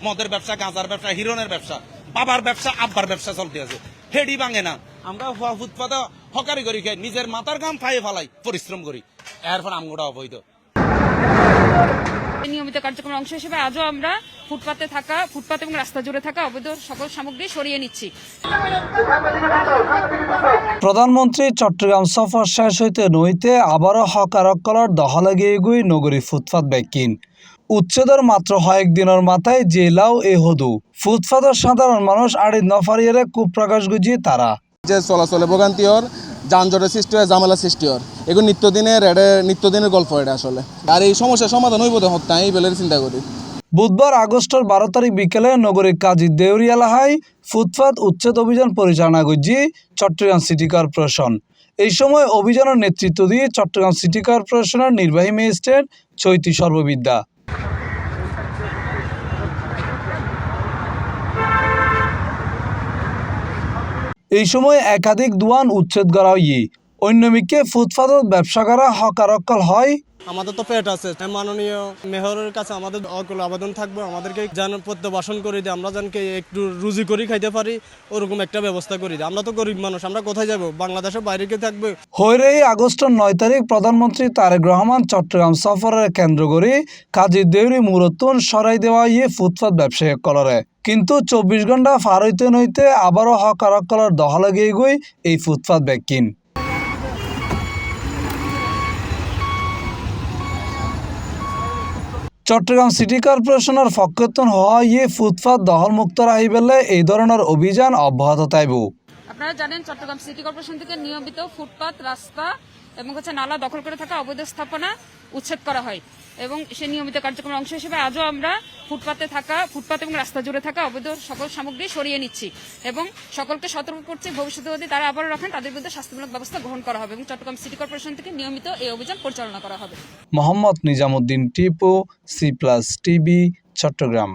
মদের ব্যবসা, গাঁজার ব্যবসা, হিরোনের ব্যবসা, বাবার ব্যবসা, আব্বার ব্যবসা চলতে আছে। হেডি ভাঙে না। আমরা ফুটপাতে হকারি করি, নিজের মাথার গাম ফাইয়ে ফালাই পরিশ্রম করি, এরপর আমগোটা অবৈধ। নিয়মিত কার্যক্রমের অংশ হিসেবে আজও আমরা ফুটপাত এবং রাস্তা জুড়ে থাকা অবৈধ সকল সামগ্রী সরিয়ে নিচ্ছি। প্রধানমন্ত্রী চট্টগ্রাম সফর শেষ হইতে নইতে আবারও হকারক কলার দহলে গিয়ে গুই নগরী ফুটপাত ব্যাকিন উচ্ছেদের মাত্র কয়েক দিনের মাথায় জেলাও এ হদু ফুটপাতের সাধারণ মানুষ আড়ি নফারিয়ারে কুপ্রকাশ গুজিয়ে তারা যে চলাচলে ভোগান্তি হর, যানজটের সৃষ্টি হয়, ঝামেলা সৃষ্টি হর, এগুলো নিত্যদিনের গল্প এটা আসলে। আর এই সমস্যার সমাধান হইব তো হত্যা এই বেলের চিন্তা করি। বুধবার আগস্টের 12 তারিখ বিকেলে নগরীর কাজী দেউরি এলাকায় ফুটপাত উচ্ছেদ অভিযান পরিচালনা করছে চট্টগ্রাম সিটি কর্পোরেশন। এই সময় অভিযানের নেতৃত্ব দিয়ে চট্টগ্রাম সিটি কর্পোরেশনের নির্বাহী ম্যাজিস্ট্রেট চৈতি সর্ববিদ্যা। এই সময় একাধিক দোকান উচ্ছেদ করা হয়। অন্যদিকে ফুটপাতের ব্যবসা করা হকারকল হয়। আমাদের তো পেট আছে, মাননীয় মেয়রের কাছে আমাদের অকল আবেদন থাকবে, আমাদেরকে যেন প্রত্যাবাসন করে দিয়ে আমরা যেন একটু রুজি করি খাইতে পারি, ওরকম একটা ব্যবস্থা করে দিই। আমরা তো গরিব মানুষ, আমরা কোথায় যাব? বাংলাদেশের বাইরে কে থাকবে? হইরে আগস্টের 9 তারিখ প্রধানমন্ত্রী তারেক রহমান চট্টগ্রাম সফরের কেন্দ্র করে কাজী দেউরি মুরতুন সরাই দেওয়া ফুটপাত ব্যবসায়ী কলরে, কিন্তু 24 ঘন্টা পার হইতে নইতে আবারও হকারক কলার দহলে গিয়ে গই এই ফুটপাত ব্যাকিন। চট্টগ্রাম সিটি কর্পোরেশনের পক্ষতন হওয়া ফুটপাত দহল মুক্ত রাখি পেলে এই ধরনের অভিযান অব্যাহত থাকব। আপনারা জানেন চট্টগ্রাম সিটি কর্পোরেশন থেকে নিয়মিত ফুটপাত, রাস্তা এবং নালা দখল করে থাকা অবৈধ স্থাপনা উচ্ছেদ করা হয় এবং সেই নিয়মিত কার্যক্রমের অংশ হিসেবে আজও আমরা ফুটপাত এবং রাস্তা জুড়ে থাকা অবৈধ সকল সামগ্রী সরিয়ে নিচ্ছি এবং সকলকে সতর্ক করছি, ভবিষ্যতে যদি তারা আবারও রাখেন তাদের বিরুদ্ধে শাস্তিমূলক ব্যবস্থা গ্রহণ করা হবে এবং চট্টগ্রাম সিটি কর্পোরেশন থেকে নিয়মিত এই অভিযান পরিচালনা করা হবে। Mohammad Nizamuddin Tipu, C+ TV, Chittagong.